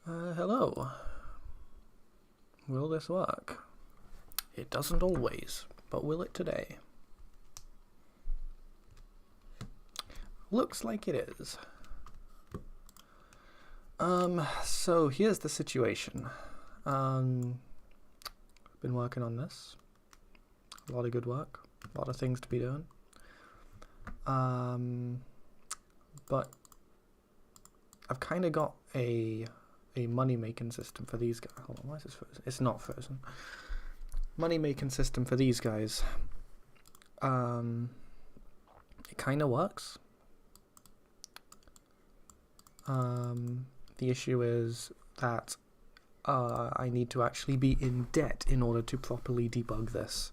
Hello. Will this work? It doesn't always, but will it today? Looks like it is. So here's the situation. Been working on this. A lot of good work. A lot of things to be doing. But I've kind of got a money-making system for these guys. Hold on, why is this frozen? It's not frozen. Money-making system for these guys. It kind of works. The issue is that I need to actually be in debt in order to properly debug this.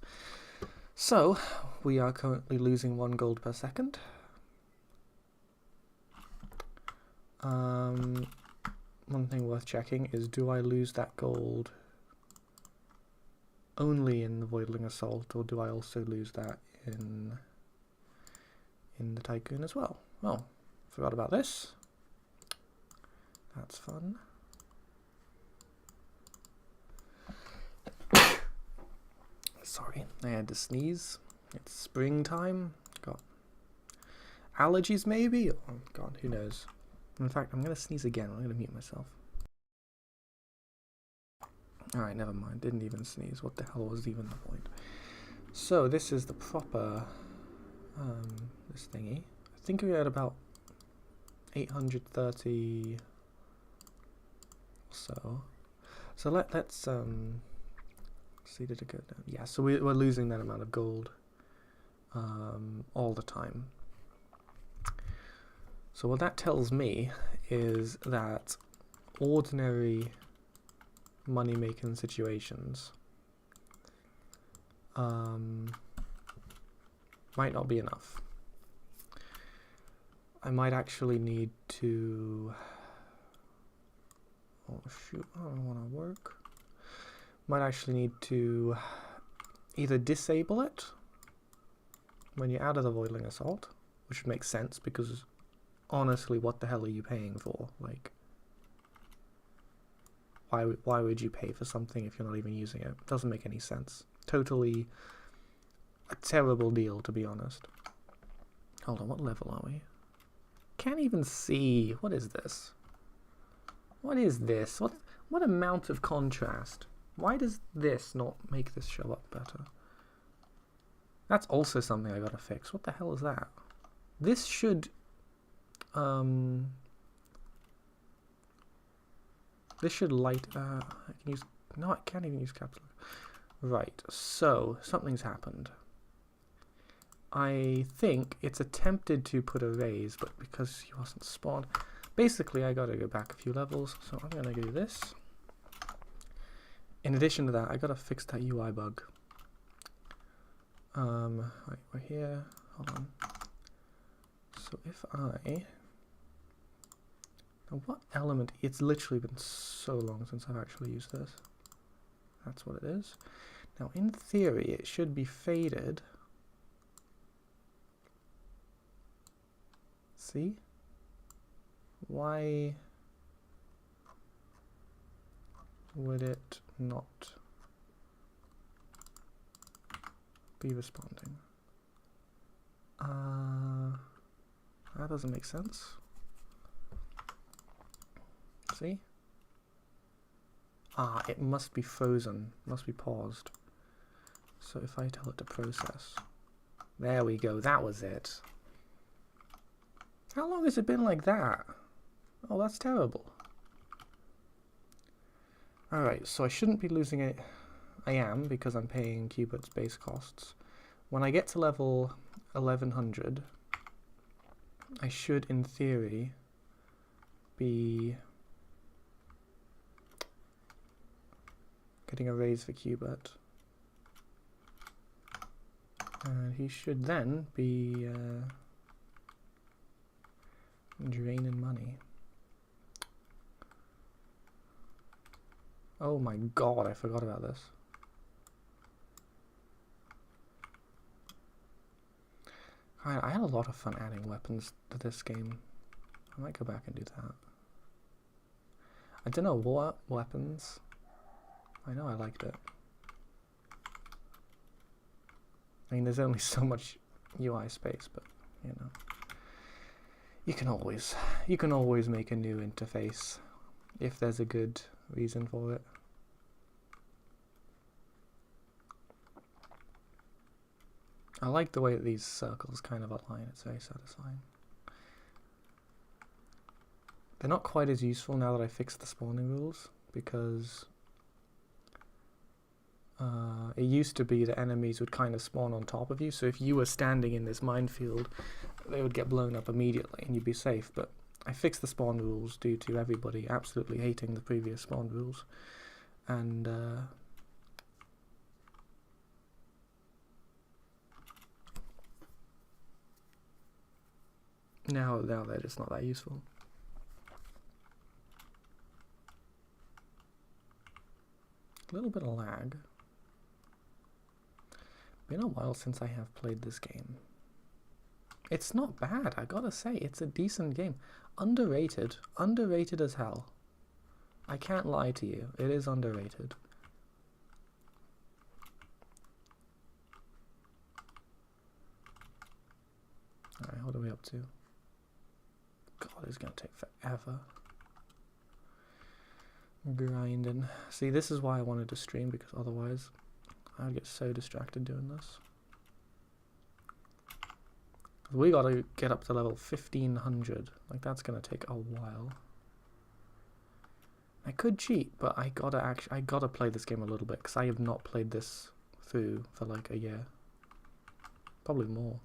So, we are currently losing 1 gold per second. One thing worth checking is, do I lose that gold only in the Voidling Assault, or do I also lose that in the Tycoon as well? Oh, forgot about this. That's fun. Sorry, I had to sneeze. It's springtime. Got allergies maybe? Oh god, who knows. In fact, I'm going to sneeze again. I'm going to mute myself. Alright, never mind. Didn't even sneeze. What the hell was even the point? So, this is the proper, this thingy. I think we're at about 830 or so. So let's, see, did it go down? Yeah, so we're losing that amount of gold, all the time. So what that tells me is that ordinary money-making situations might not be enough. I might actually need to... Oh shoot, I don't want to work. Might actually need to either disable it when you're out of the Voidling Assault, which makes sense because honestly, what the hell are you paying for? Like, why would you pay for something if you're not even using it? Doesn't make any sense. Totally a terrible deal, to be honest. Hold on, what level are we? Can't even see. What is this? What is this? What amount of contrast? Why does this not make this show up better? That's also something I gotta fix. What the hell is that? This should... this should light... I can use... No, I can't even use caps lock. Right, so something's happened. I think it's attempted to put a raise, but because he wasn't spawned... Basically, I gotta go back a few levels, so I'm gonna do this. In addition to that, I gotta fix that UI bug. Right, we're here. Hold on. So if I... Now what element... It's literally been so long since I've actually used this. That's what it is. Now in theory, it should be faded. See? Why would it not be responding? That doesn't make sense. See? Ah, it must be frozen, must be paused. So if I tell it to process. There we go, that was it. How long has it been like that? Oh, that's terrible. Alright, so I shouldn't be losing it. I am, because I'm paying Qubit's base costs. When I get to level 1100, I should, in theory, be getting a raise for Qubit. And he should then be draining money. Oh my god, I forgot about this. I had a lot of fun adding weapons to this game. I might go back and do that. I don't know what weapons. I know I liked it. I mean, there's only so much UI space, but you know, you can always make a new interface if there's a good reason for it. I like the way that these circles kind of align. It's very satisfying. They're not quite as useful now that I fixed the spawning rules, because it used to be that enemies would kind of spawn on top of you, so if you were standing in this minefield, they would get blown up immediately and you'd be safe. But I fixed the spawn rules due to everybody absolutely hating the previous spawn rules, and now they're just not that useful. A little bit of lag. Been a while since I have played this game. It's not bad, I gotta say. It's a decent game. Underrated. Underrated as hell. I can't lie to you. It is underrated. Alright, what are we up to? God, it's gonna take forever. Grinding. See, this is why I wanted to stream, because otherwise I would get so distracted doing this. We gotta get up to level 1500. Like, that's gonna take a while. I could cheat, but I gotta play this game a little bit, because I have not played this through for like a year. Probably more.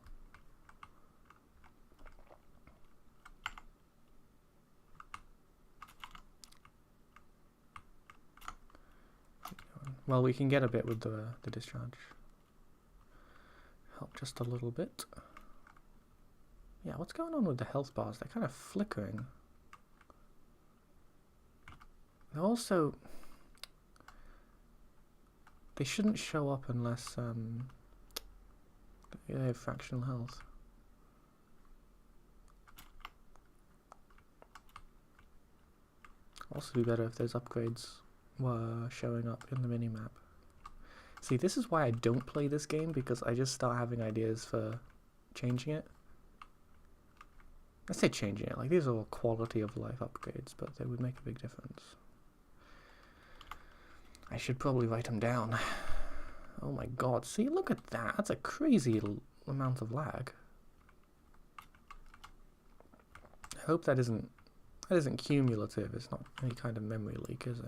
Well, we can get a bit with the discharge. Help just a little bit. Yeah, what's going on with the health bars? They're kind of flickering. They're also... They shouldn't show up unless they have fractional health. Also be better if those upgrades were showing up in the minimap. See, this is why I don't play this game, because I just start having ideas for changing it. I say changing it, like these are all quality of life upgrades, but they would make a big difference. I should probably write them down. Oh my god, see, look at that. That's a crazy amount of lag. I hope that isn't cumulative. It's not any kind of memory leak, is it?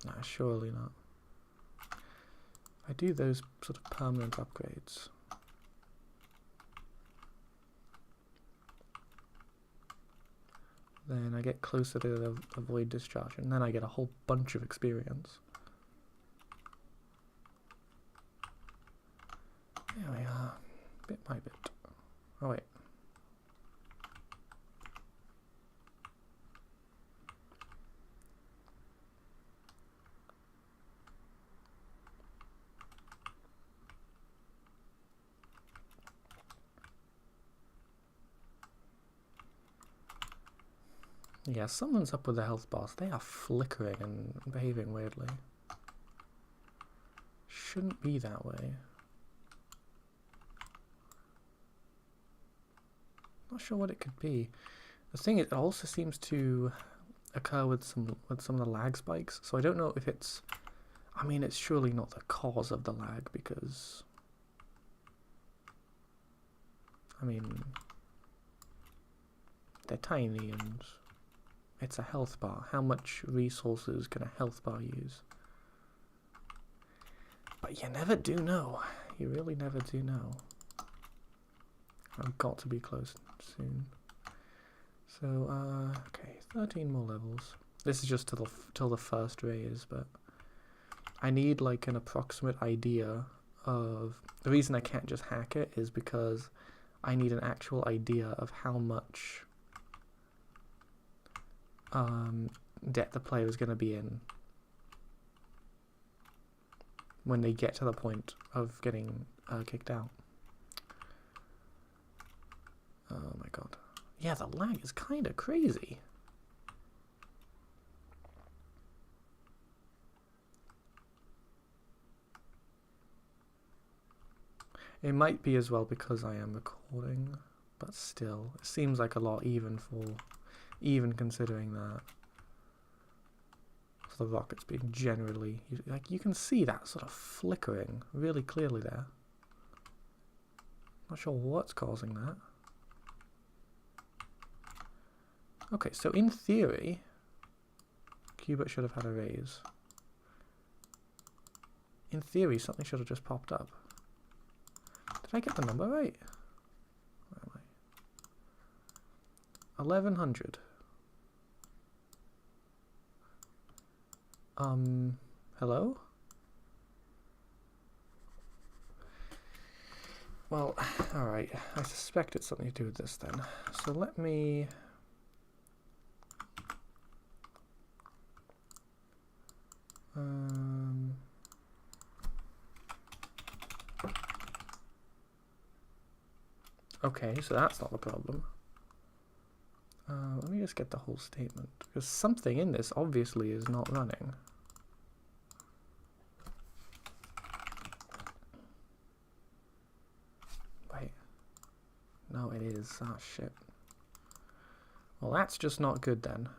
Nah, surely not. I do those sort of permanent upgrades. Then I get closer to the void discharge, and then I get a whole bunch of experience. There we are, bit by bit. Oh wait. Yeah, something's up with the health bars. They are flickering and behaving weirdly. Shouldn't be that way. Not sure what it could be. The thing is, it also seems to occur with some of the lag spikes. So I don't know if it's... I mean, it's surely not the cause of the lag, because... I mean... they're tiny and... it's a health bar. How much resources can a health bar use? But you never do know. You really never do know. I've got to be close soon. So, okay, 13 more levels. This is just till the first raise, but I need like an approximate idea of... The reason I can't just hack it is because I need an actual idea of how much debt the player is going to be in when they get to the point of getting kicked out. Oh my god. Yeah, the lag is kind of crazy. It might be as well because I am recording, but still, it seems like a lot even considering that. So the rocket's being generally, like, you can see that sort of flickering really clearly there. Not sure what's causing that. Okay, so in theory, Qubit should have had a raise. In theory, something should have just popped up. Did I get the number right? Where am I? 1100. Hello? Well, alright. I suspect it's something to do with this then. So let me... Okay, so that's not the problem. Let me just get the whole statement, because something in this obviously is not running. Wait. No, it is. Ah, shit. Well, that's just not good then.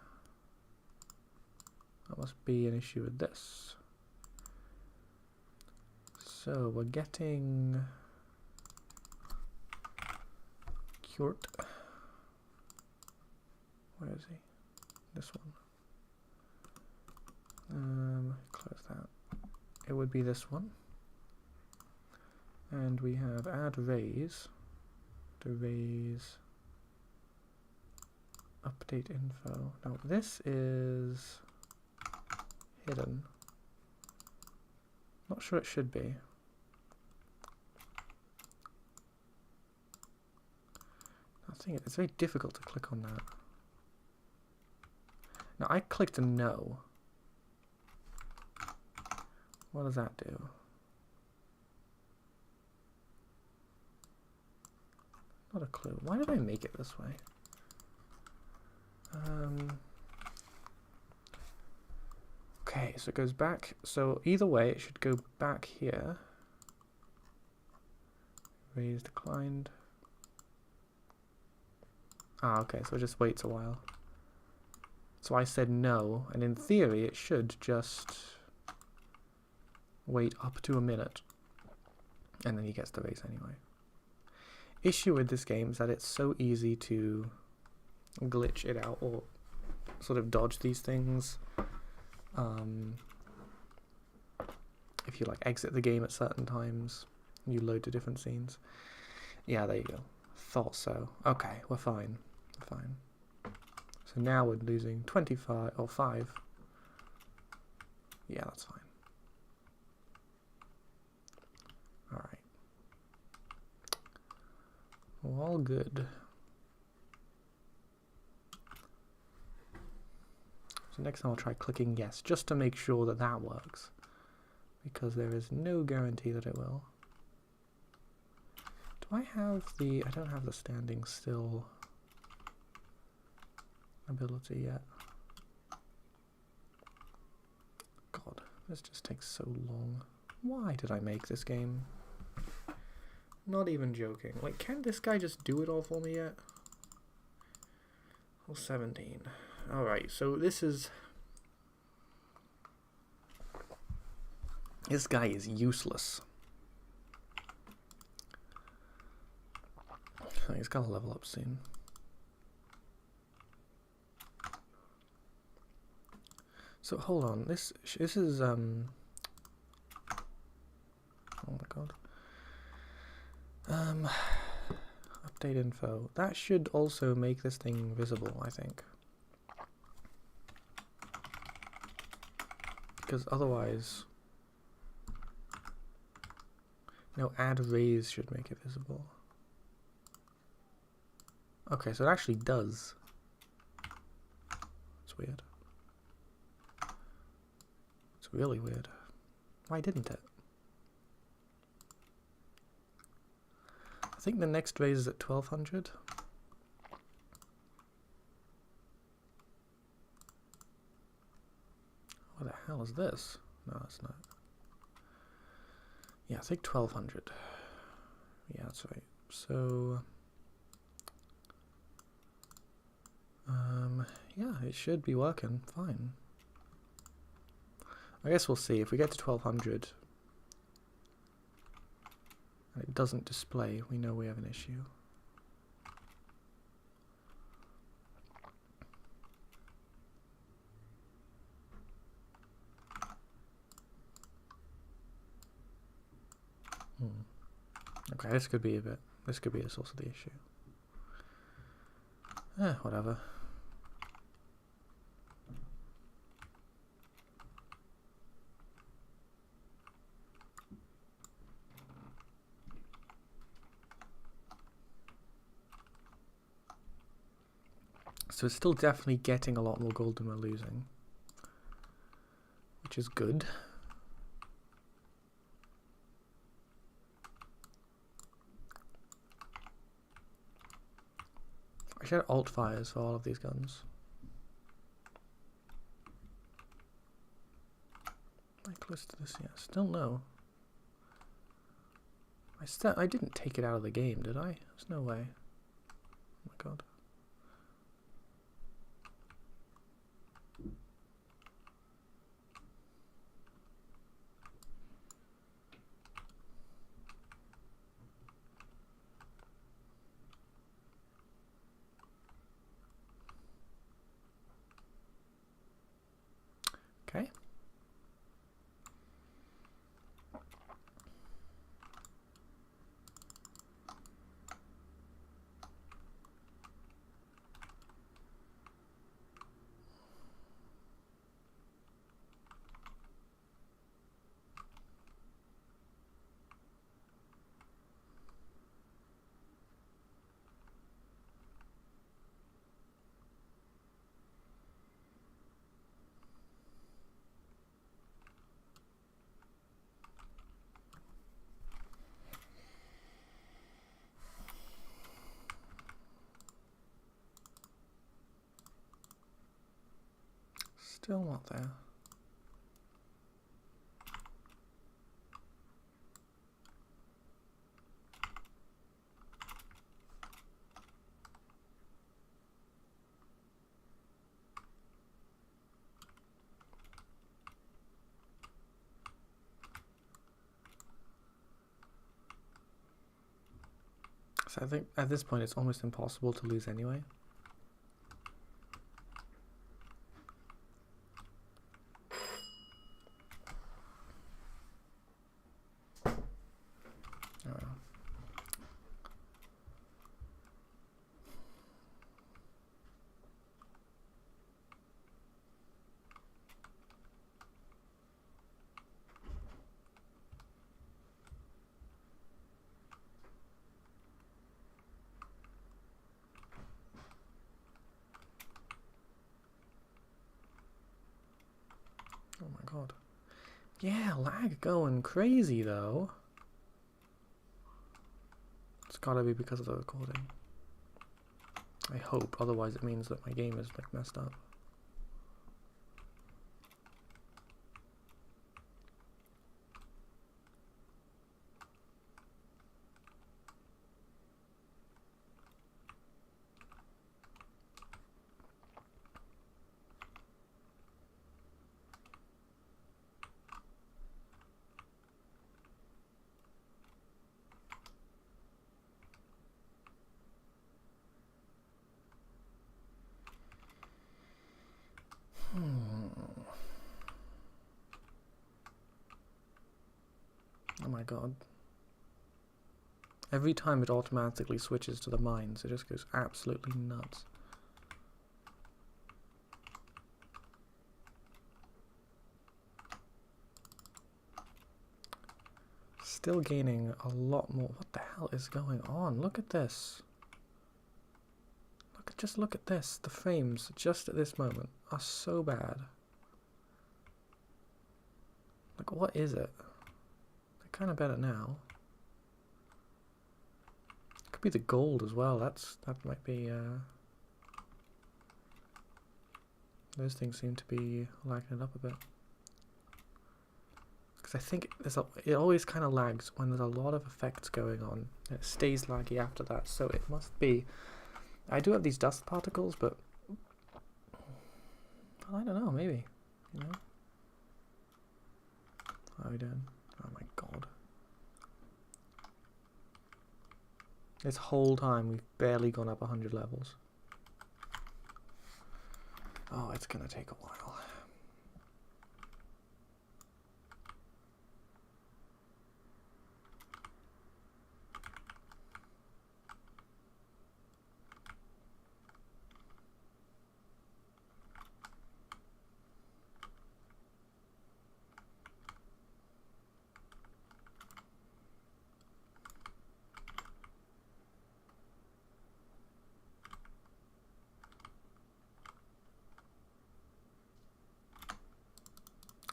That must be an issue with this. So, we're getting... Kurt. Where is he? This one. Close that. It would be this one. And we have add raise. To raise. Update info. Now this is hidden. Not sure it should be. I think it's very difficult to click on that. Now I clicked no. What does that do? Not a clue. Why did I make it this way? Okay, so it goes back. So either way, it should go back here. Raise declined. Ah, okay, so it just waits a while. So I said no, and in theory it should just wait up to a minute. And then he gets the raise anyway. Issue with this game is that it's so easy to glitch it out or sort of dodge these things. If you like exit the game at certain times, you load to different scenes. Yeah, there you go. Thought so. Okay, we're fine. We're fine. So now we're losing 25 or 5. Yeah, that's fine. Alright. All good. So next time I'll try clicking yes, just to make sure that that works. Because there is no guarantee that it will. Do I have the... I don't have the standing still ability yet. God, this just takes so long. Why did I make this game? Not even joking. Like, can this guy just do it all for me yet? Well, 17. Alright, so this is... This guy is useless. He's got to level up soon. So hold on, this is oh my god. Update info. That should also make this thing visible, I think. Because otherwise, no, add raise should make it visible. Okay, so it actually does. It's weird. It's really weird. Why didn't it? I think the next raise is at 1200. hell is this? No, that's not. Yeah, I think 1200. Yeah, that's right. So, yeah, it should be working fine. I guess we'll see. If we get to 1200 and it doesn't display, we know we have an issue. Okay, this could be the source of the issue. Whatever. So it's still definitely getting a lot more gold than we're losing, which is good. I should have alt fires for all of these guns. Am I close to this yet? Still no. I didn't take it out of the game, did I? There's no way. Oh my god. Okay. Still not there. So I think at this point it's almost impossible to lose anyway. Oh my god. Yeah, lag going crazy though. It's gotta be because of the recording. I hope, otherwise it means that my game is like messed up. Oh my god. Every time it automatically switches to the mines, it just goes absolutely nuts. Still gaining a lot more. What the hell is going on? Look at this. Just look at this. The frames, just at this moment, are so bad. Like, what is it? They're kind of better now. Could be the gold as well. That might be. Those things seem to be liking it up a bit. Because I think it always kind of lags when there's a lot of effects going on. It stays laggy after that, so it must be. I do have these dust particles, but well, I don't know, maybe, you know? How are we doing? Oh my god. This whole time we've barely gone up 100 levels. Oh, it's gonna take a while.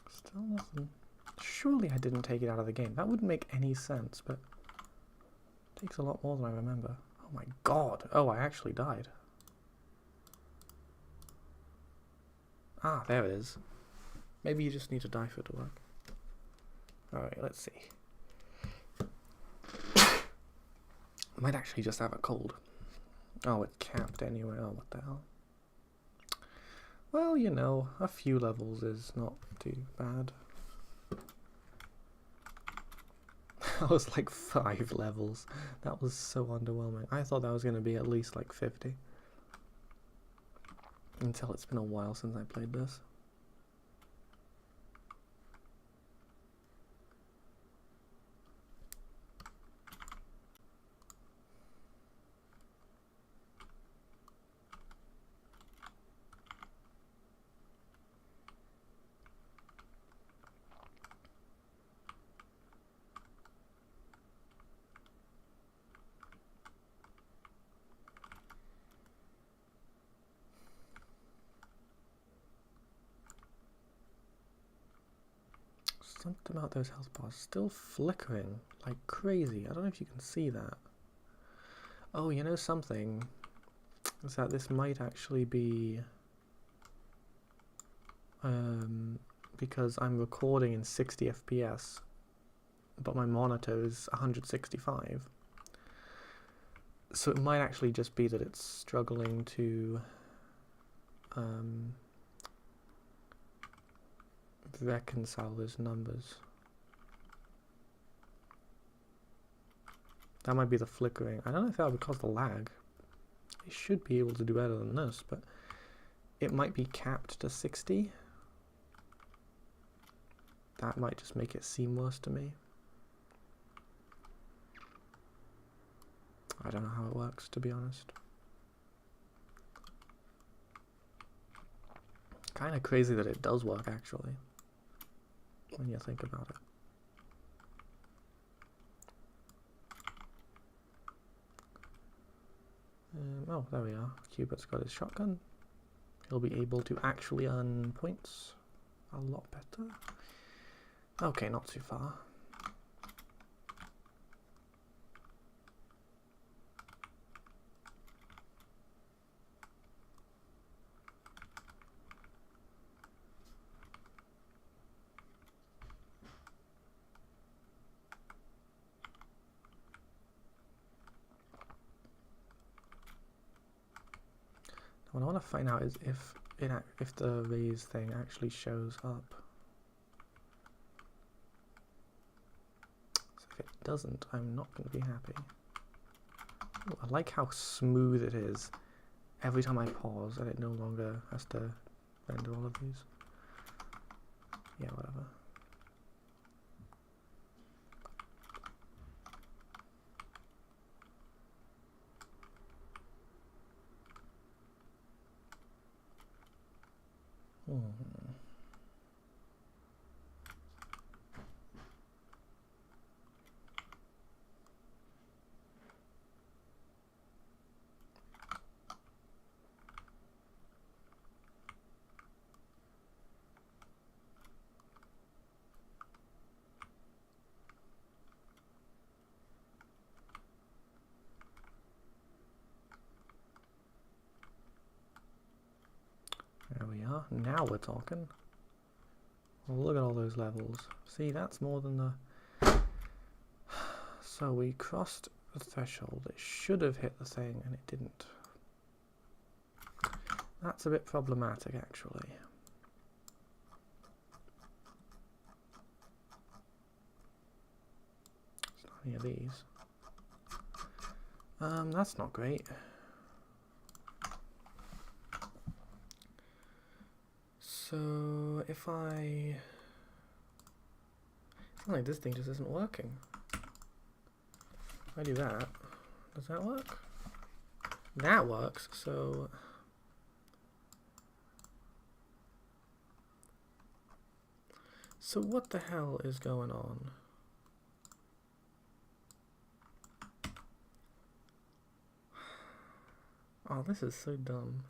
Still nothing. Surely I didn't take it out of the game. That wouldn't make any sense, but it takes a lot more than I remember. Oh my god. Oh, I actually died. Ah, there it is. Maybe you just need to die for it to work. Alright, let's see. I might actually just have a cold. Oh, it's capped anyway. Oh, what the hell. Well, you know, a few levels is not too bad. That was like 5 levels. That was so underwhelming. I thought that was going to be at least like 50. Until it's been a while since I played this. Something about those health bars still flickering like crazy. I don't know if you can see that. Oh, you know something? Is that this might actually be because I'm recording in 60 FPS, but my monitor is 165. So it might actually just be that it's struggling to reconcile those numbers. That might be the flickering. I don't know if that would cause the lag. They should be able to do better than this, but it might be capped to 60. That might just make it seem worse to me. I don't know how it works, to be honest. Kind of crazy that it does work, actually, when you think about it. Oh, there we are. Cupid's got his shotgun. He'll be able to actually earn points a lot better. Okay, not too far. What I want to find out is if the raise thing actually shows up. So if it doesn't, I'm not going to be happy. Ooh, I like how smooth it is every time I pause, and it no longer has to render all of these. Yeah, whatever. There we are. Now we're talking. Well, look at all those levels. See, that's more than the... So we crossed the threshold. It should have hit the thing, and it didn't. That's a bit problematic, actually. It's not any of these. That's not great. So if I... It's not like this thing just isn't working. If I do that, does that work? That works, so... So what the hell is going on? Oh, this is so dumb.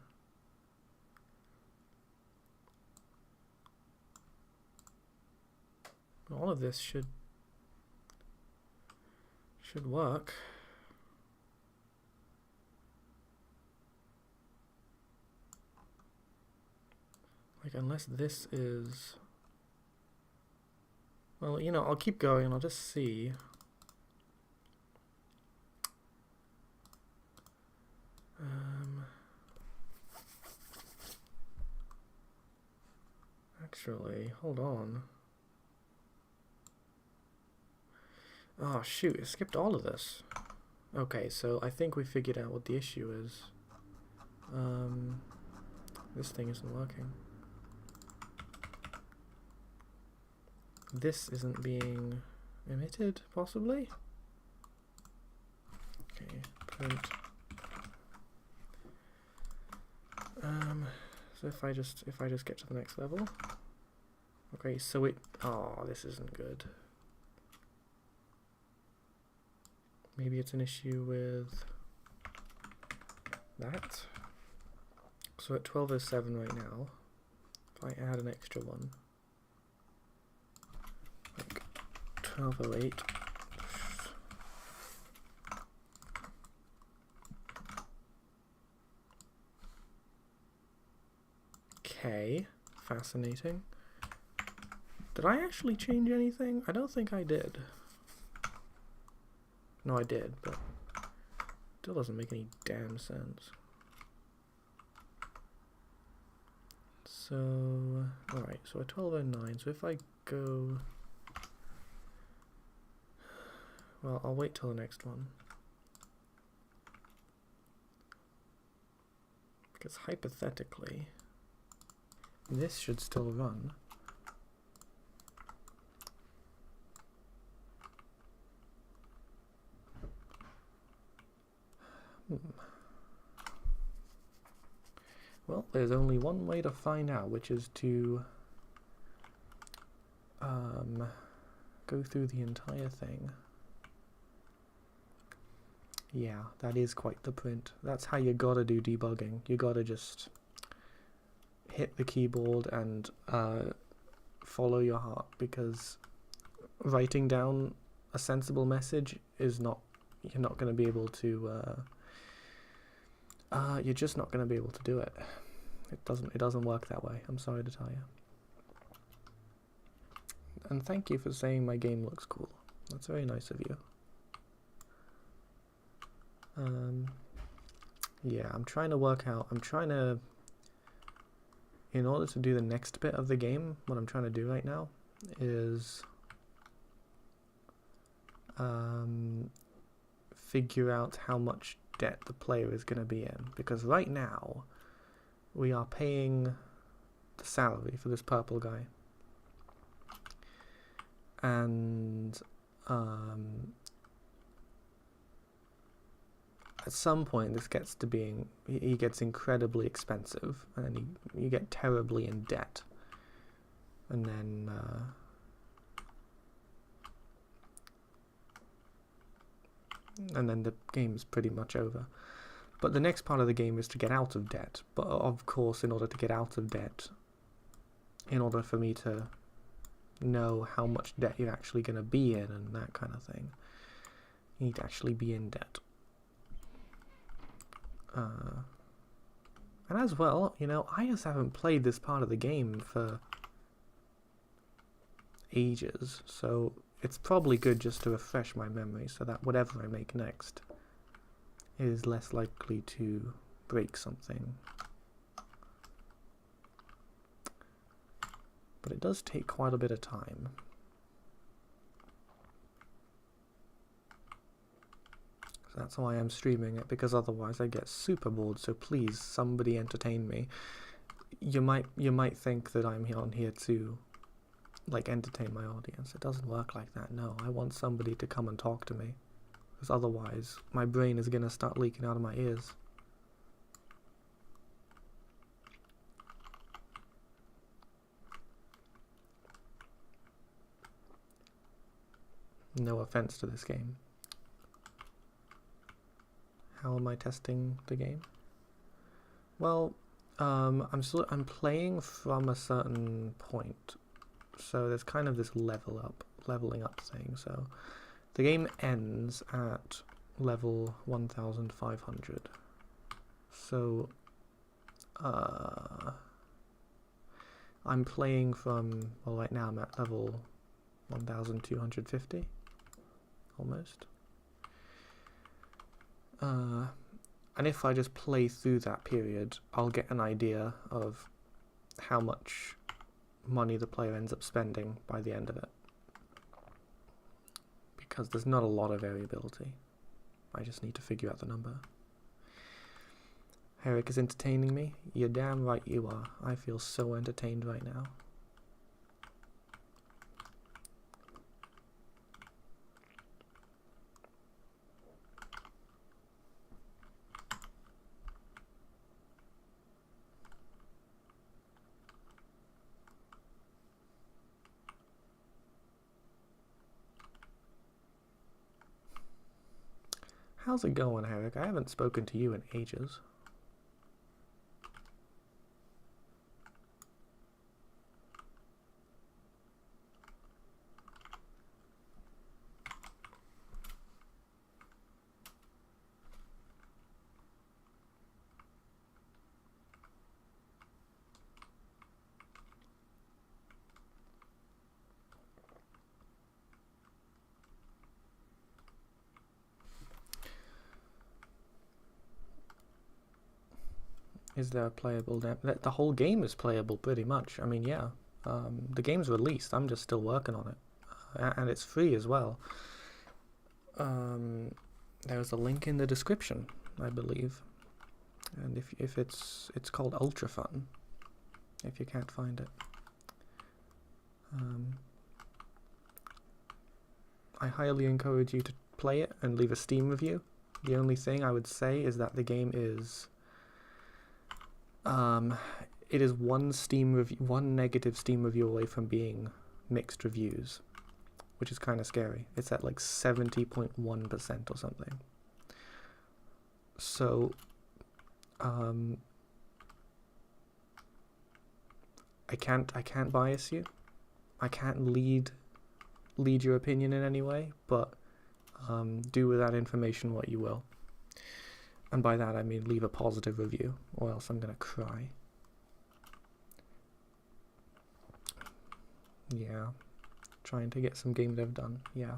All of this should work. Like, unless this is... Well, you know, I'll keep going and I'll just see. Actually, hold on. Oh shoot, it skipped all of this. Okay, so I think we figured out what the issue is. This thing isn't working. This isn't being emitted, possibly? Okay, print. So if I just get to the next level. Okay, so it... Oh, this isn't good. Maybe it's an issue with that. So at 12:07 right now, if I add an extra one, like 12:08. Okay, fascinating. Did I actually change anything? I don't think I did. No, I did, but still doesn't make any damn sense. So, alright, so at 12:09, so if I go... Well, I'll wait till the next one. Because hypothetically, this should still run. Well, there's only one way to find out, which is to go through the entire thing. Yeah, that is quite the print. That's how you gotta do debugging. You gotta just hit the keyboard and follow your heart, because writing down a sensible message is not... You're not going to be able to... you're just not going to be able to do it. It doesn't work that way. I'm sorry to tell you. And thank you for saying my game looks cool. That's very nice of you. Yeah, I'm trying to work out... In order to do the next bit of the game, what I'm trying to do right now is... figure out how much debt the player is going to be in, because right now we are paying the salary for this purple guy, and at some point this gets to being, he gets incredibly expensive, and then you get terribly in debt, and then the game's pretty much over. But the next part of the game is to get out of debt. But of course, in order to get out of debt, in order for me to know how much debt you're actually going to be in and that kind of thing, you need to actually be in debt. And as well, you know, I just haven't played this part of the game for ages, so it's probably good just to refresh my memory so that whatever I make next is less likely to break something. But it does take quite a bit of time. So that's why I'm streaming it, because otherwise I get super bored, so please, somebody entertain me. You might think that I'm on here to like entertain my audience. It doesn't work like that. No, I want somebody to come and talk to me, because otherwise my brain is gonna start leaking out of my ears. No offense to this game. How am I testing the game? Well, I'm playing from a certain point, so there's kind of this leveling up thing. So the game ends at level 1500. So I'm playing from, well, right now I'm at level 1250 almost. And if I just play through that period, I'll get an idea of how much money the player ends up spending by the end of it. Because there's not a lot of variability. I just need to figure out the number. Herrick is entertaining me? You're damn right you are. I feel so entertained right now. How's it going, Herrick? I haven't spoken to you in ages. Is there a playable the whole game is playable pretty much. I mean, yeah. The game's released. I'm just still working on it. And it's free as well. There's a link in the description, I believe. And if it's called ULTRAFUN, if you can't find it. I highly encourage you to play it and leave a Steam review. The only thing I would say is that the game is it is one negative Steam review away from being mixed reviews, which is kind of scary. It's at like 70.1% or something. So, I can't bias you. I can't lead your opinion in any way, but do with that information what you will. And by that I mean leave a positive review, or else I'm gonna cry. Yeah. Trying to get some game dev done. Yeah.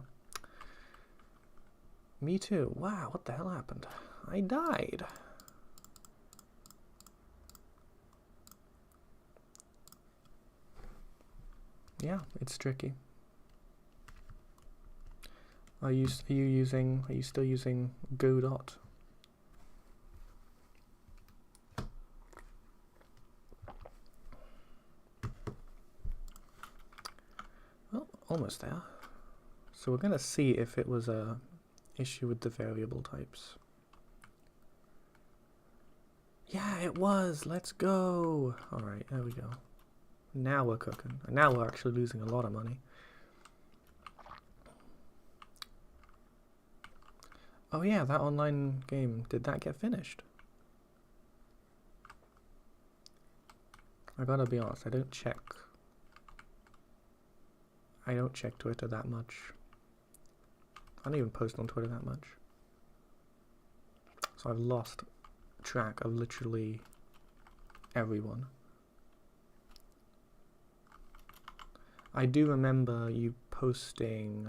Me too. Wow, what the hell happened? I died. Yeah, it's tricky. Are you still using Godot? Well, almost there. So we're gonna see if it was a issue with the variable types. Yeah, it was. Let's go. All right, there we go. Now we're cooking. And now we're actually losing a lot of money. Oh yeah, that online game, did that get finished? I gotta be honest, I don't check Twitter that much. I don't even post on Twitter that much. So I've lost track of literally everyone. I do remember you posting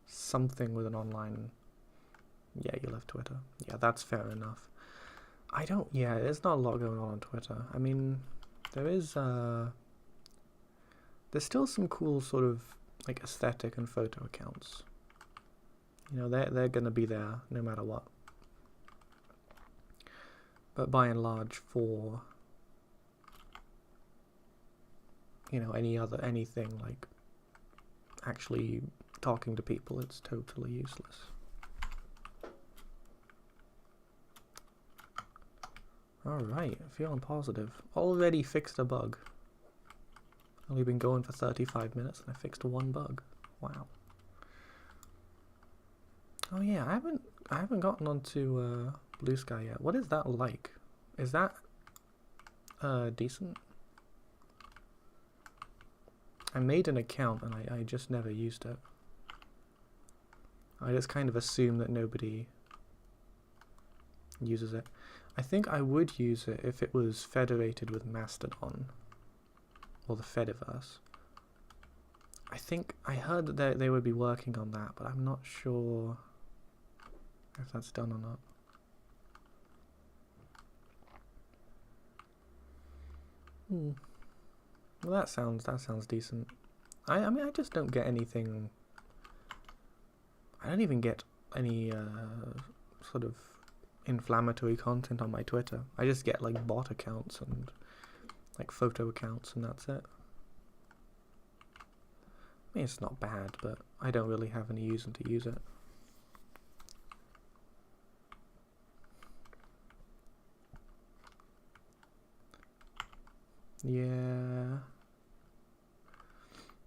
something with an online... Yeah, you left Twitter. Yeah, that's fair enough. Yeah, there's not a lot going on Twitter. I mean, there's still some cool sort of like aesthetic and photo accounts. You know, they're gonna be there no matter what. But by and large, for you know, anything like actually talking to people, it's totally useless. Alright, feeling positive. Already fixed a bug. Only been going for 35 minutes and I fixed one bug. Wow. Oh yeah, I haven't gotten onto Blue Sky yet. What is that like? Is that decent? I made an account and I just never used it. I just kind of assume that nobody uses it. I think I would use it if it was federated with Mastodon or the Fediverse. I think I heard that they would be working on that, but I'm not sure if that's done or not. Well, that sounds decent. I mean, I just don't get anything. I don't even get any sort of inflammatory content on my Twitter. I just get like bot accounts and like photo accounts, and that's it. I mean, it's not bad, but I don't really have any reason to use it. Yeah.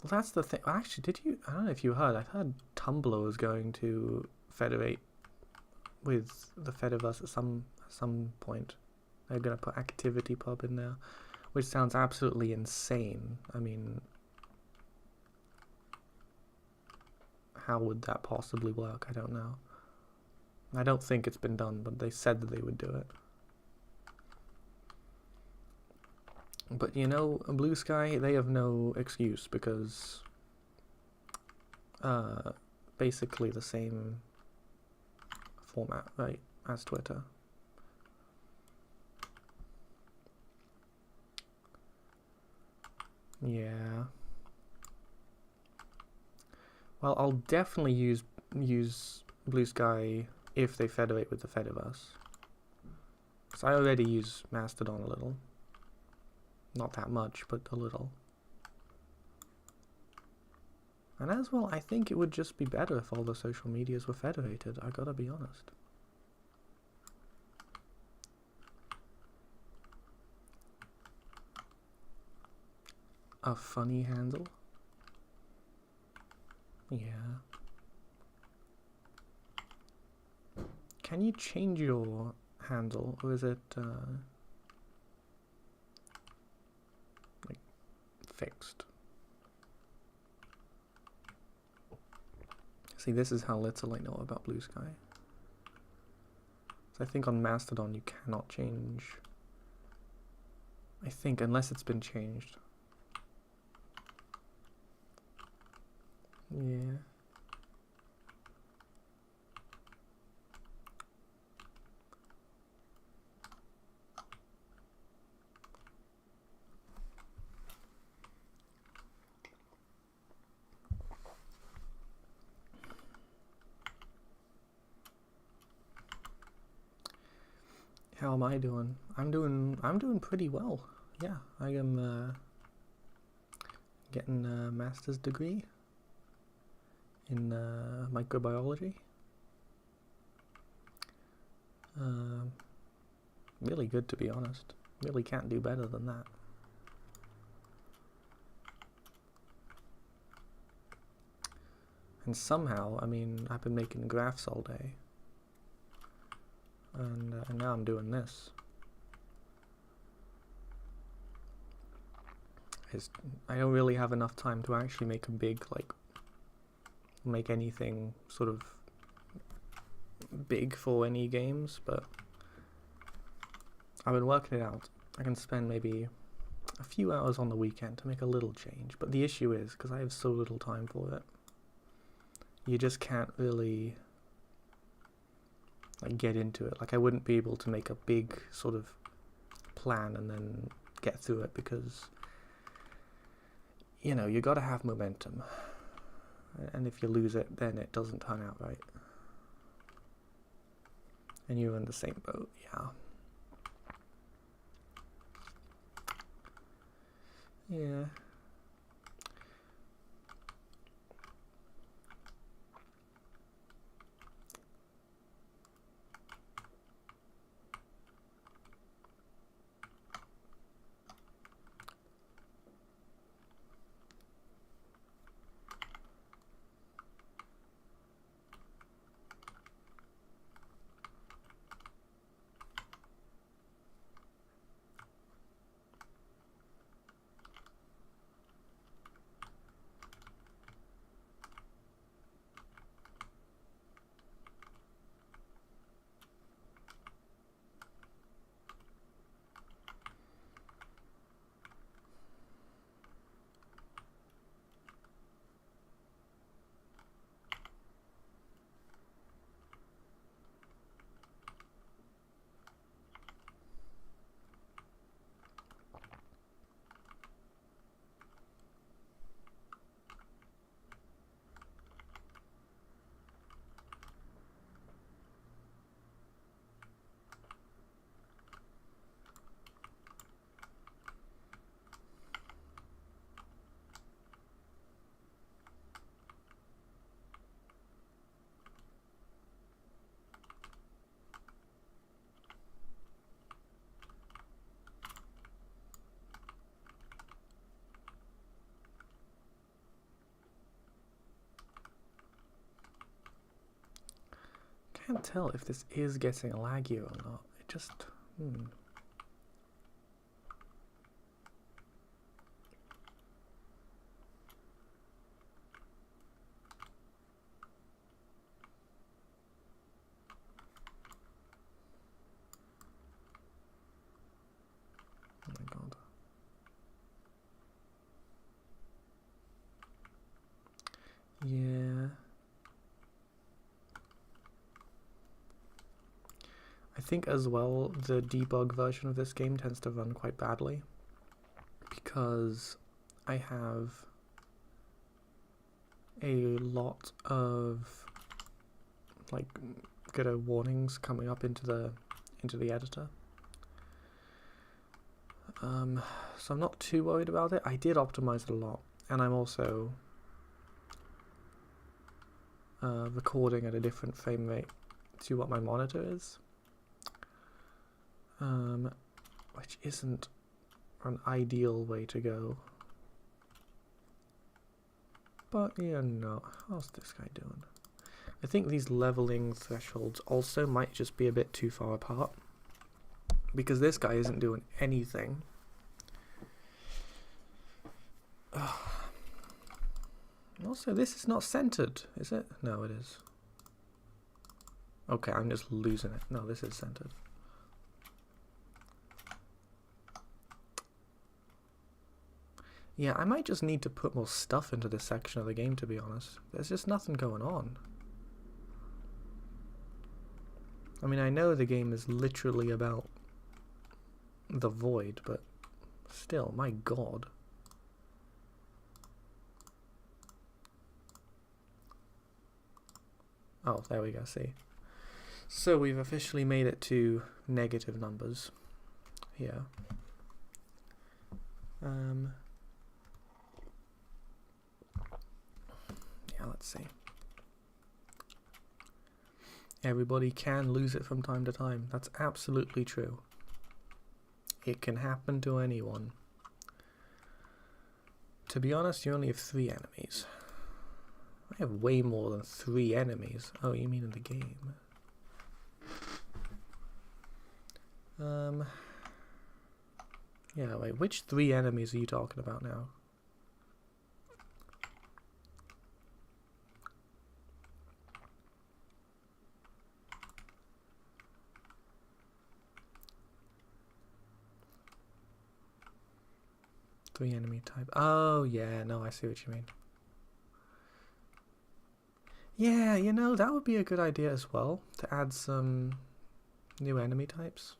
Well, that's the thing. Actually, I don't know if you heard. I've heard Tumblr is going to federate with the Fediverse at some point. They're going to put ActivityPub in there, which sounds absolutely insane. I mean, how would that possibly work? I don't know. I don't think it's been done, but they said that they would do it. But you know, Blue Sky, they have no excuse because basically the same format, right, as Twitter. Yeah. Well, I'll definitely use Blue Sky if they federate with the Fediverse. Because I already use Mastodon a little. Not that much, but a little. And as well, I think it would just be better if all the social medias were federated, I gotta be honest. A funny handle? Yeah. Can you change your handle, or is it like fixed? See, this is how little I know about Blue Sky. So I think on Mastodon you cannot change. I think, unless it's been changed. Yeah. How am I doing? I'm doing pretty well. Yeah, I am getting a master's degree in microbiology. Really good, to be honest. Really can't do better than that. And somehow, I mean, I've been making graphs all day. And now I'm doing this. I don't really have enough time to actually make a big, like, make anything sort of big for any games, but I've been working it out. I can spend maybe a few hours on the weekend to make a little change. But the issue is, because I have so little time for it, you just can't really like get into it. Like I wouldn't be able to make a big sort of plan and then get through it, because you know, you got to have momentum, and if you lose it, then it doesn't turn out right. And you're in the same boat, yeah. Yeah. Can't tell if this is getting laggy or not. It just Oh my god. Yeah. I think as well the debug version of this game tends to run quite badly, because I have a lot of like warnings coming up into the editor. So I'm not too worried about it. I did optimize it a lot, and I'm also recording at a different frame rate to what my monitor is, which isn't an ideal way to go. But yeah, no. How's this guy doing? I think these leveling thresholds also might just be a bit too far apart, because this guy isn't doing anything. Also, this is not centered, is it? No, it is. Okay, I'm just losing it. No, this is centered. Yeah, I might just need to put more stuff into this section of the game, to be honest. There's just nothing going on. I mean, I know the game is literally about the void, but still, my god. Oh, there we go, see. So we've officially made it to negative numbers here. Yeah, let's see. Everybody can lose it from time to time. That's absolutely true. It can happen to anyone. To be honest, you only have 3 enemies. I have way more than 3 enemies. Oh, you mean in the game? Yeah, wait, which 3 enemies are you talking about now? 3 enemy type. Oh, yeah, no, I see what you mean. Yeah, you know, that would be a good idea as well, to add some new enemy types.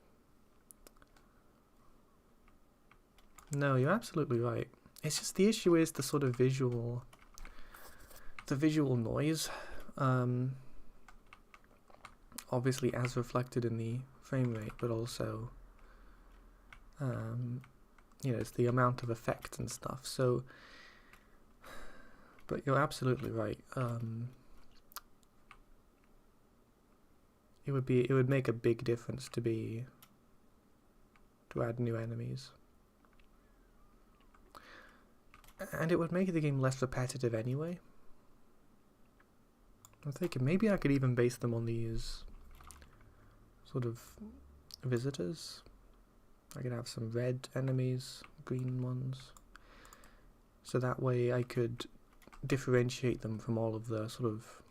No, you're absolutely right. It's just the issue is the sort of visual noise. Obviously as reflected in the frame rate, but also, you know, it's the amount of effect and stuff. So, but you're absolutely right. It would make a big difference to add new enemies. And it would make the game less repetitive anyway. I'm thinking maybe I could even base them on these sort of visitors. I could have some red enemies, green ones. So that way I could differentiate them from all of the sort of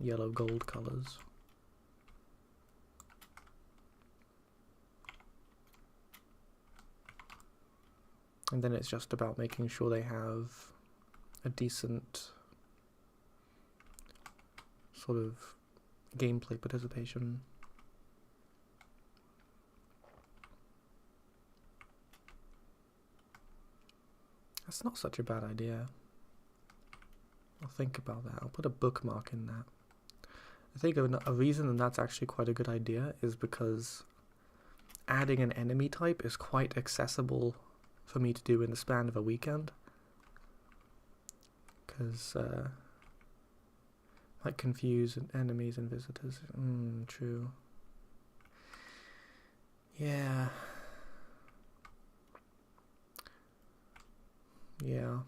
yellow gold colors. And then it's just about making sure they have a decent sort of gameplay participation. That's not such a bad idea. I'll think about that. I'll put a bookmark in that. I think a reason that that's actually quite a good idea is because adding an enemy type is quite accessible for me to do in the span of a weekend, because might confuse enemies and visitors. True. Yeah. Yeah.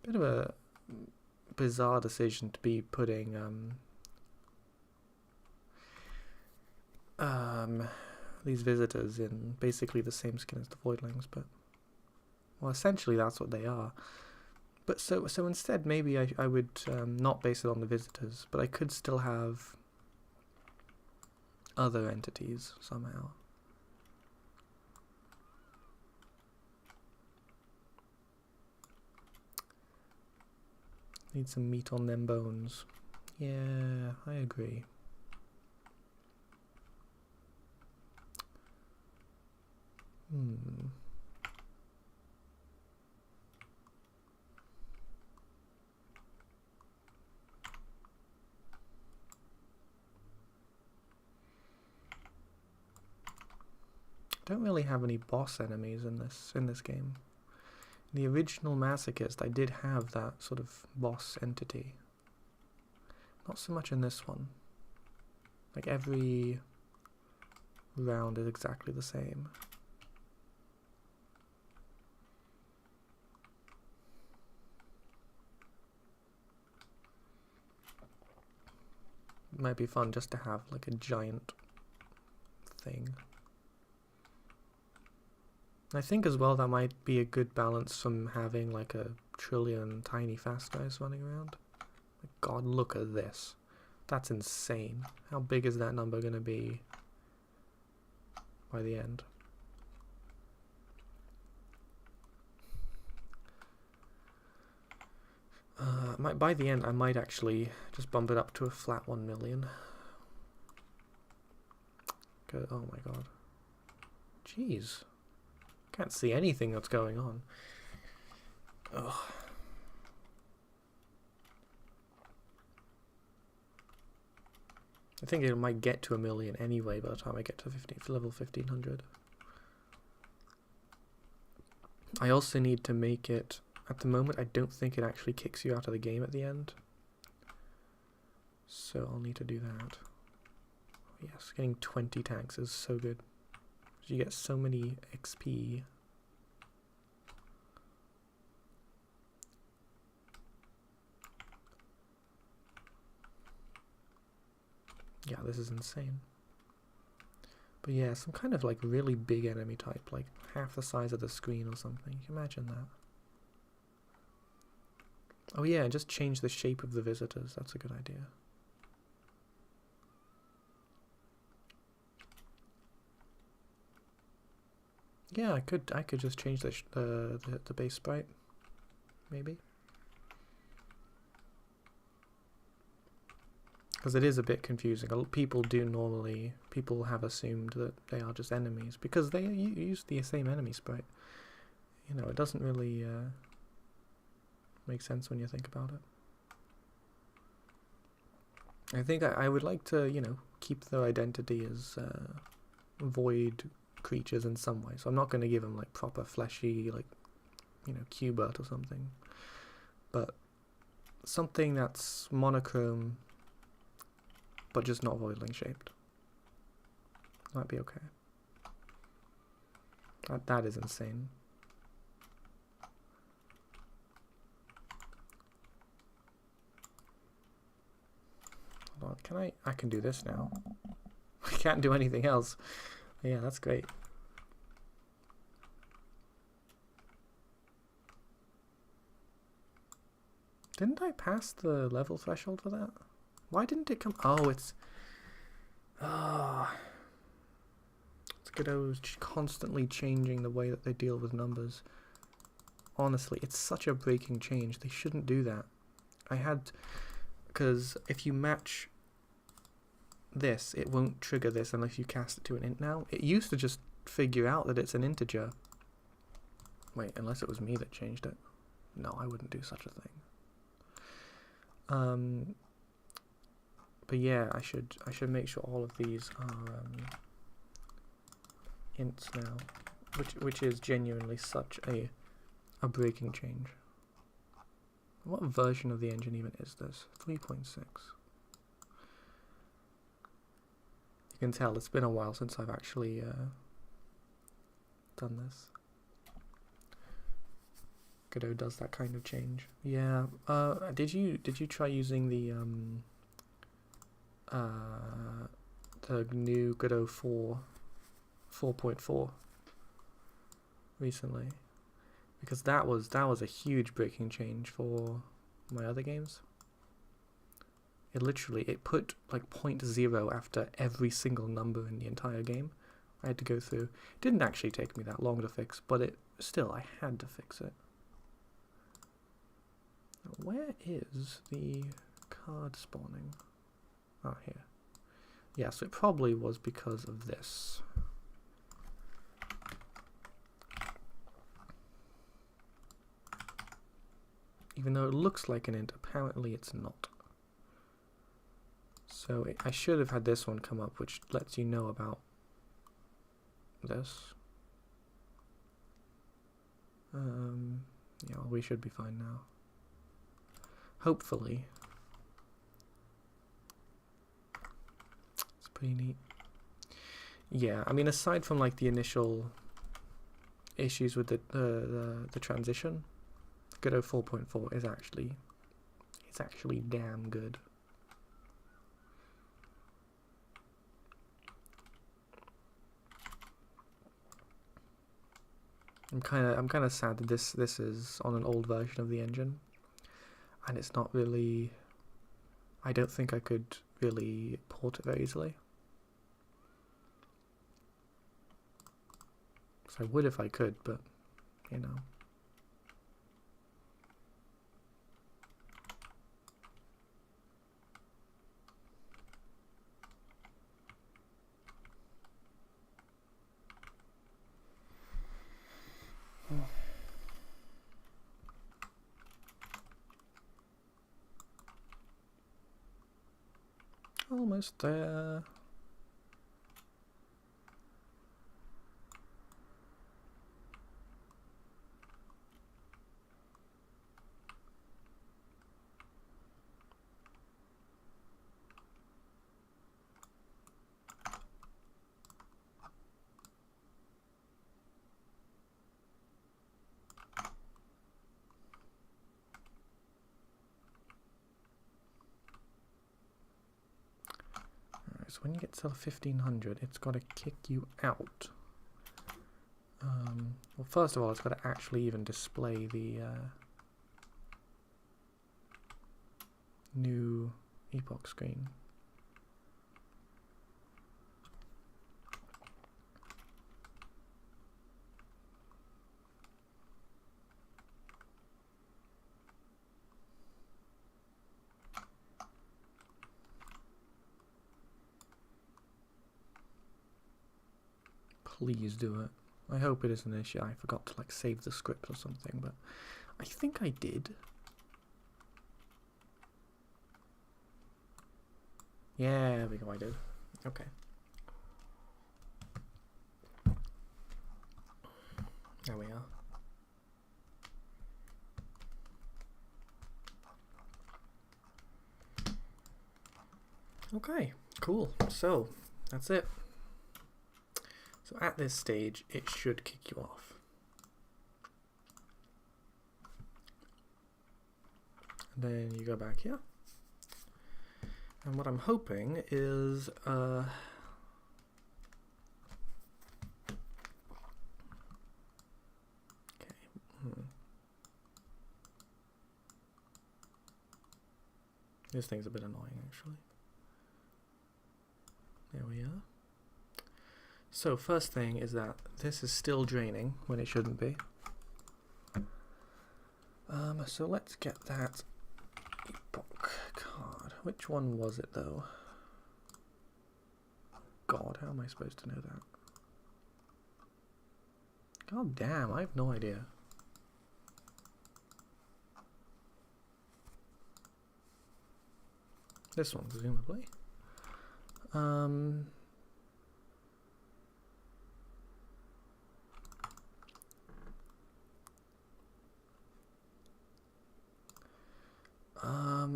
Bit of a bizarre decision to be putting these visitors in basically the same skin as the voidlings, but well, essentially that's what they are. But so instead, maybe I would not base it on the visitors, but I could still have other entities somehow. Need some meat on them bones. Yeah, I agree. Don't really have any boss enemies in this game. In the original Masochist, I did have that sort of boss entity. Not so much in this one. Like every round is exactly the same. It might be fun just to have like a giant thing. I think as well that might be a good balance from having like a trillion tiny fast guys running around. Like, God, look at this. That's insane. How big is that number going to be by the end? By the end, I might actually just bump it up to a flat 1 million. Good. Oh my God. Jeez. Can't see anything that's going on. Ugh. I think it might get to 1 million anyway by the time I get to level 1500. I also need to make it, at the moment I don't think it actually kicks you out of the game at the end. So I'll need to do that. Yes, getting 20 tanks is so good. You get so many XP. Yeah, this is insane. But yeah, some kind of like really big enemy type, like half the size of the screen or something. You can imagine that. Oh yeah, and just change the shape of the visitors. That's a good idea. Yeah, I could just change the base sprite, maybe. Because it is a bit confusing. People have assumed that they are just enemies because they use the same enemy sprite. You know, it doesn't really make sense when you think about it. I think I would like to, you know, keep their identity as void creatures in some way. So I'm not going to give them like proper fleshy, like, you know, Cubert or something. But something that's monochrome, but just not voidling shaped. Might be okay. That is insane. Hold on, can I can do this now. I can't do anything else. Yeah, that's great. Didn't I pass the level threshold for that? Why didn't it come? Oh, it's... It's Godot's constantly changing the way that they deal with numbers. Honestly, it's such a breaking change. They shouldn't do that. Because if you match this, it won't trigger this unless you cast it to an int now. It used to just figure out that it's an integer. Wait, unless it was me that changed it. No, I wouldn't do such a thing. But yeah, I should make sure all of these are ints now, which is genuinely such a breaking change. What version of the engine even is this? 3.6. You can tell it's been a while since I've actually done this. Godot does that kind of change. Yeah. Did you try using the new Godot 4.4 recently? Because that was a huge breaking change for my other games. It put like 0.0 after every single number in the entire game. I had to go through. It didn't actually take me that long to fix, but I had to fix it. Where is the card spawning? Oh, here. Yeah, so it probably was because of this. Even though it looks like an int, apparently it's not. So I should have had this one come up, which lets you know about this. Yeah, well, we should be fine now. Hopefully. It's pretty neat. Yeah, I mean, aside from like the initial issues with the transition, Godot 4.4 is actually damn good. I'm kind of sad that this is on an old version of the engine, and it's not really. I don't think I could really port it very easily. So I would if I could, but you know. Almost there. So when you get to 1500, it's got to kick you out. Well, first of all, it's got to actually even display the new epoch screen. Please do it. I hope it isn't an issue. I forgot to like save the script or something, but I think I did. Yeah, there we go, I did. Okay. There we are. Okay, cool. So, that's it. So at this stage, it should kick you off. And then you go back here. And what I'm hoping is, okay. This thing's a bit annoying, actually. There we are. So first thing is that this is still draining when it shouldn't be. So let's get that epoch card. Which one was it though? God, how am I supposed to know that? God damn, I have no idea. This one, presumably.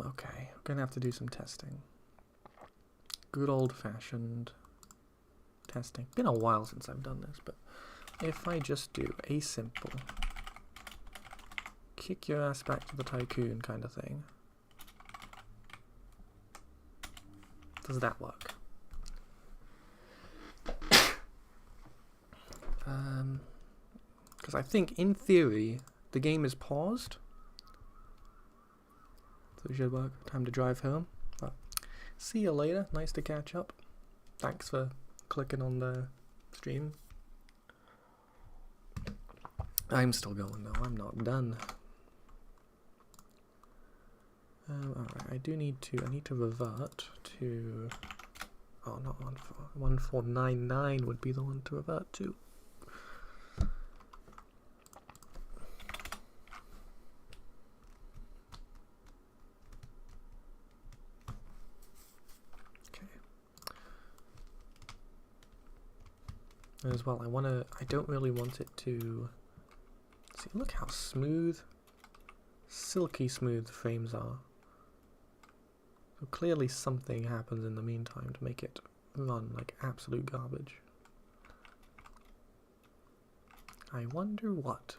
Okay, I'm gonna have to do some testing. Good old-fashioned testing. Been a while since I've done this, but if I just do a simple kick your ass back to the tycoon kind of thing, does that work? Because I think, in theory, the game is paused. So it should work. Time to drive home. But see you later. Nice to catch up. Thanks for clicking on the stream. I'm still going though. I'm not done. Alright, I need to revert to... Oh, not 1499 would be the one to revert to. As well, I don't really want it to... See, look how smooth, silky smooth the frames are. So clearly something happens in the meantime to make it run like absolute garbage. I wonder what.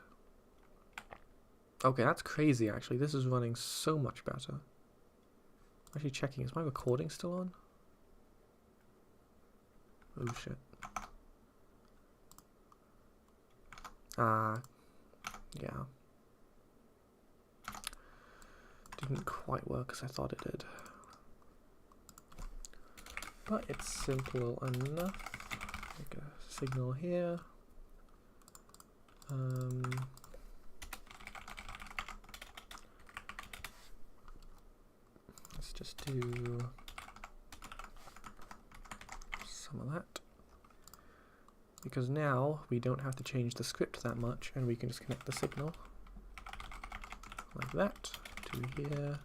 Okay, that's crazy actually. This is running so much better. Actually checking, is my recording still on? Oh shit. Yeah. Didn't quite work as I thought it did. But it's simple enough. Make a signal here. Let's just do some of that. Because now we don't have to change the script that much and we can just connect the signal like that to here.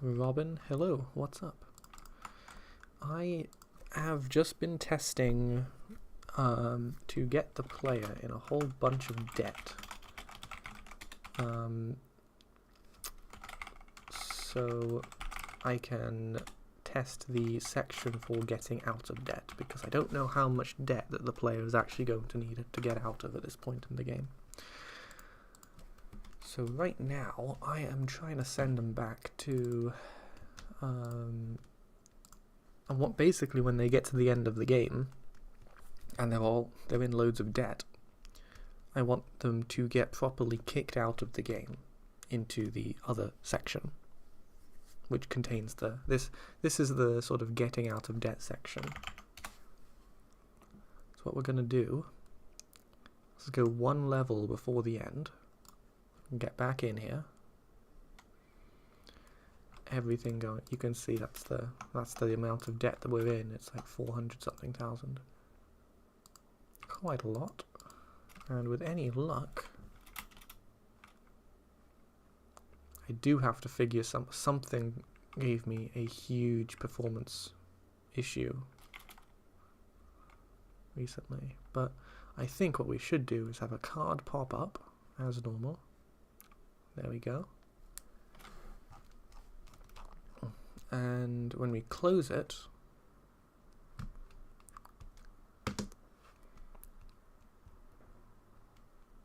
Robin, hello, what's up? I have just been testing to get the player in a whole bunch of debt. So I can test the section for getting out of debt, because I don't know how much debt that the player is actually going to need to get out of at this point in the game. So right now I am trying to send them back to and what basically when they get to the end of the game and they're in loads of debt, I want them to get properly kicked out of the game into the other section, which contains this is the sort of getting out of debt section. So what we're going to do is go one level before the end and get back in here, everything going. You can see that's the amount of debt that we're in. It's like 400 something thousand. Quite a lot. And with any luck, I do have to figure something gave me a huge performance issue recently. But I think what we should do is have a card pop up as normal. There we go. And when we close it,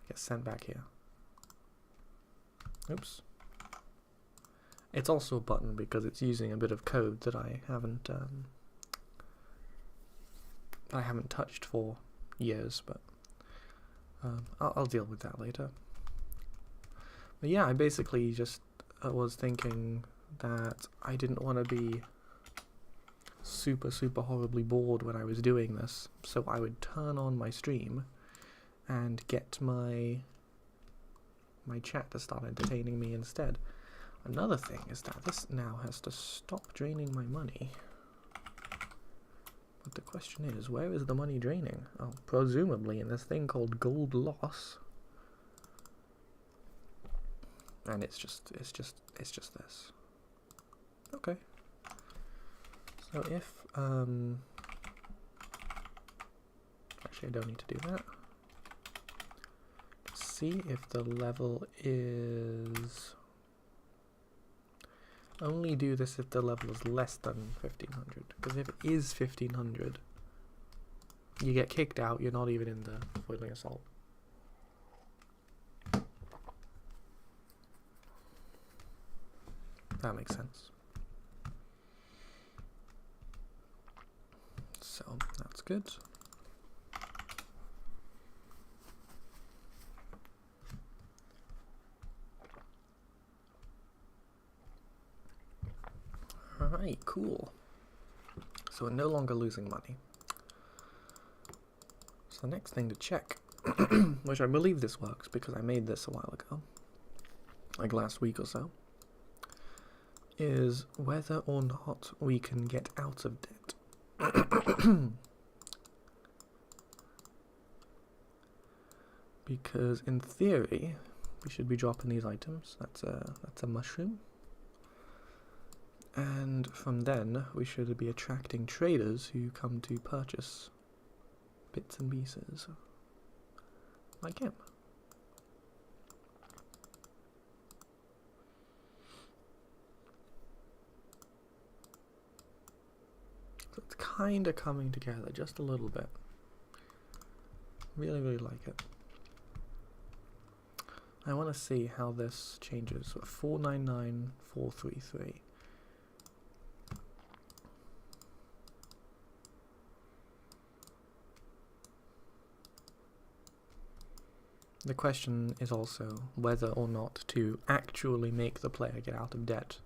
get sent back here. Oops. It's also a button because it's using a bit of code that I haven't touched for years, but I'll deal with that later. But yeah, I basically just was thinking that I didn't want to be super horribly bored when I was doing this, so I would turn on my stream and get my chat to start entertaining me instead. Another thing is that this now has to stop draining my money. But the question is, where is the money draining? Oh, presumably in this thing called gold loss. And it's just this. Okay. So if actually I don't need to do that. See if the level is, only do this if the level is less than 1500, because if it is 1500 you get kicked out, you're not even in the foiling assault. That makes sense. So that's good. Alright, cool. So we're no longer losing money. So the next thing to check, which I believe this works because I made this a while ago, like last week or so, is whether or not we can get out of debt. Because in theory, we should be dropping these items. That's a mushroom. And from then, we should be attracting traders who come to purchase bits and pieces, like him. So it's kind of coming together just a little bit. Really like it. I want to see how this changes. 499433. The question is also whether or not to actually make the player get out of debt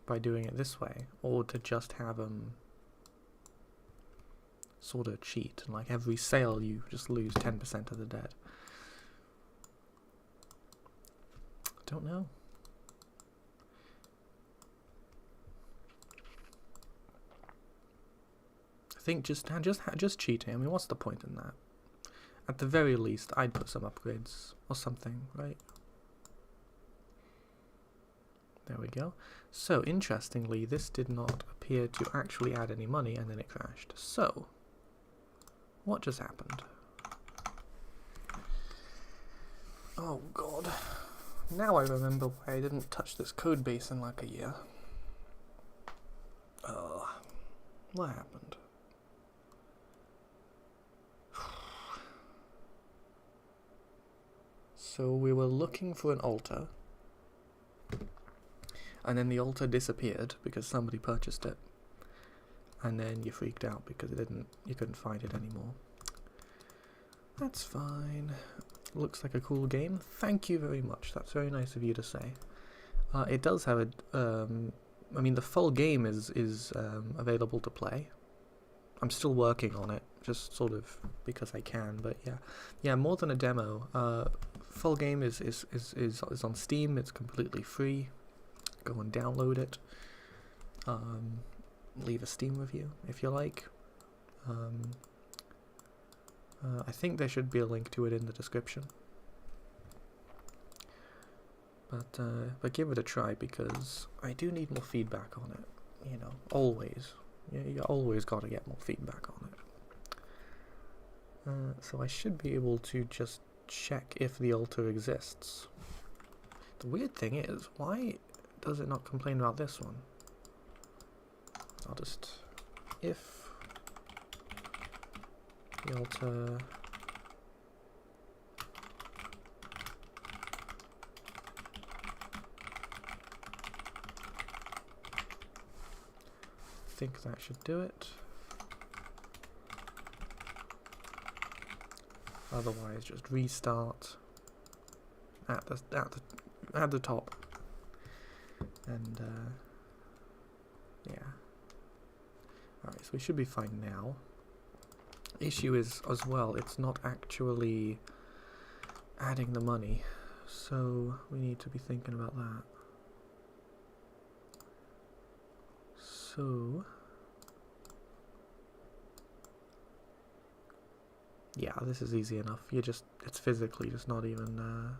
by doing it this way, or to just have them sort of cheat, and like every sale you just lose 10% of the debt. I don't know. I think just cheating. I mean, what's the point in that? At the very least, I'd put some upgrades or something, right? There we go. So, interestingly, this did not appear to actually add any money, and then it crashed. So, what just happened? Oh god. Now I remember why I didn't touch this code base in like a year. Oh, what happened? So we were looking for an altar, and then the altar disappeared because somebody purchased it, and then you freaked out because you couldn't find it anymore. That's fine. Looks like a cool game. Thank you very much. That's very nice of you to say. It does have a. I mean, the full game is available to play. I'm still working on it, just sort of because I can. But yeah, more than a demo. Full game is on Steam. It's completely free. go and download it. Leave a Steam review if you like. I think there should be a link to it in the description. But give it a try, because I do need more feedback on it. You know, always. You always got to get more feedback on it. So I should be able to just check if the altar exists. The weird thing is, why does it not complain about this one? I'll just, if the altar think that should do it. Otherwise, just restart at the top, and yeah. Alright, so we should be fine now. Issue is as well, it's not actually adding the money, so we need to be thinking about that. So yeah, this is easy enough. It's physically just not even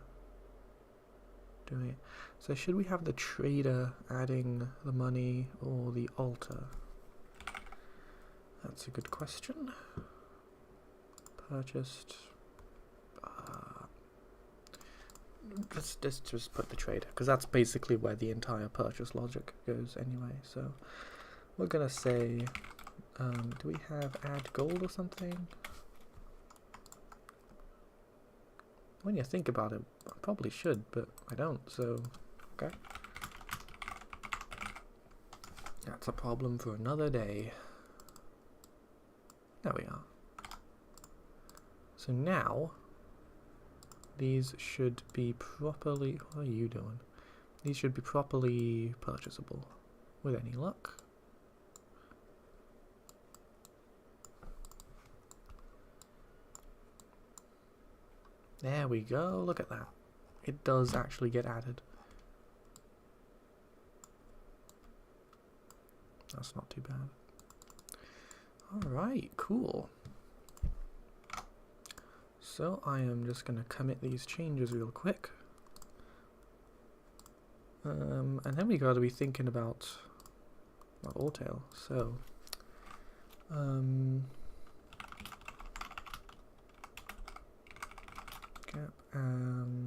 doing it. So should we have the trader adding the money or the altar? That's a good question. Purchased. Let's just put the trader, because that's basically where the entire purchase logic goes anyway. So we're gonna say, do we have add gold or something? When you think about it, I probably should, but I don't, so okay. That's a problem for another day. There we are. So now, these should be properly, what are you doing? These should be properly purchasable, with any luck. There we go, look at that. It does actually get added. That's not too bad. Alright, cool. So I am just going to commit these changes real quick. And then we got to be thinking about Alltail. So, gap and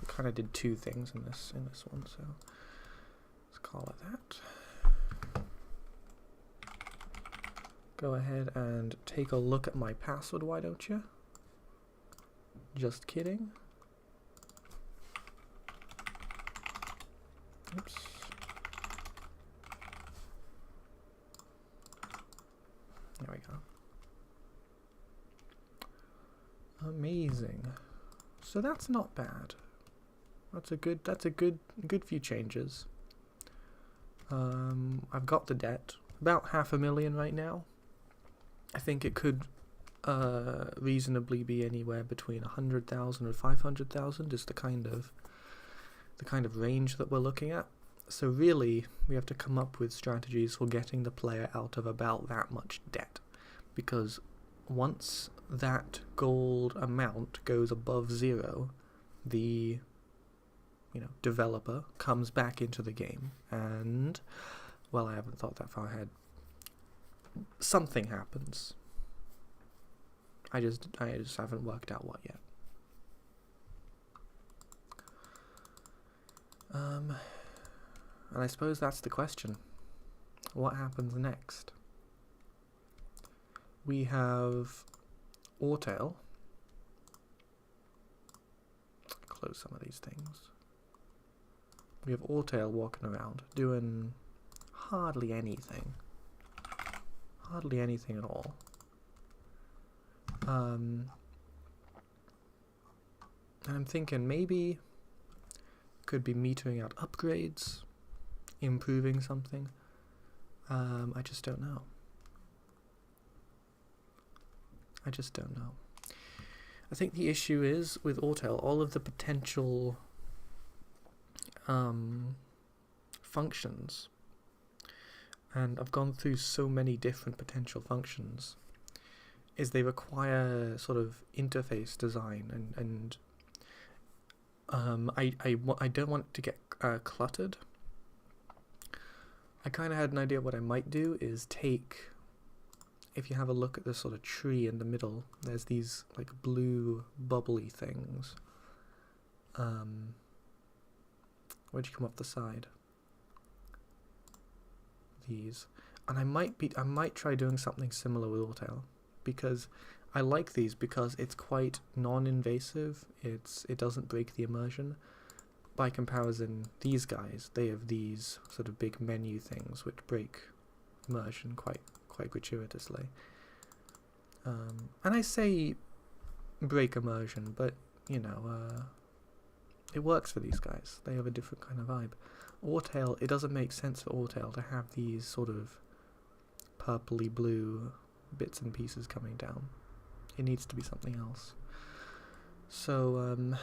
we kind of did two things in this one, so let's call it that. Go ahead and take a look at my password, why don't you? Just kidding. Oops. There we go. Amazing. So that's not bad. That's a good few changes. I've got the debt, about 500,000 right now. I think it could reasonably be anywhere between 100,000 or 500,000 is the kind of range that we're looking at. So really, we have to come up with strategies for getting the player out of about that much debt, because once that gold amount goes above zero, the developer comes back into the game, and well, I haven't thought that far ahead. Something happens. I just haven't worked out what yet. And I suppose that's the question. What happens next? We have Alltail. Close some of these things. We have Alltail walking around, doing hardly anything. Hardly anything at all. And I'm thinking maybe could be metering out upgrades, improving something. I just don't know. I think the issue is with Autel, all of the potential functions, and I've gone through so many different potential functions, is they require sort of interface design, and I don't want it to get cluttered. I kind of had an idea. What I might do is take, if you have a look at this sort of tree in the middle, there's these like blue bubbly things. Where'd you come off the side? These. And I might try doing something similar with Autel, because I like these because it's quite non-invasive. It doesn't break the immersion. By comparison, these guys, they have these sort of big menu things which break immersion quite gratuitously. And I say break immersion, but you know, it works for these guys. They have a different kind of vibe. Autel, it doesn't make sense for Autel to have these sort of purpley blue bits and pieces coming down. It needs to be something else. So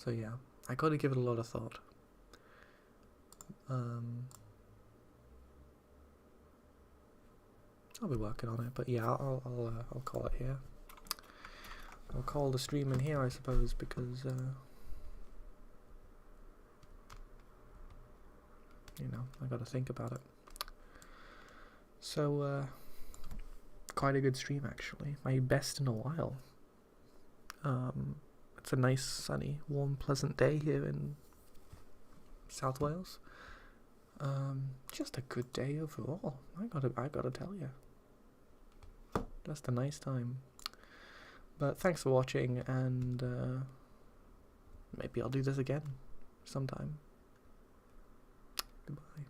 yeah, I got to give it a lot of thought. I'll be working on it, but yeah, I'll call it here. I'll call the stream in here, I suppose, because you know, I got to think about it. So quite a good stream actually, my best in a while. It's a nice, sunny, warm, pleasant day here in South Wales. Just a good day overall. I gotta tell you, just a nice time. But thanks for watching, and maybe I'll do this again sometime. Goodbye.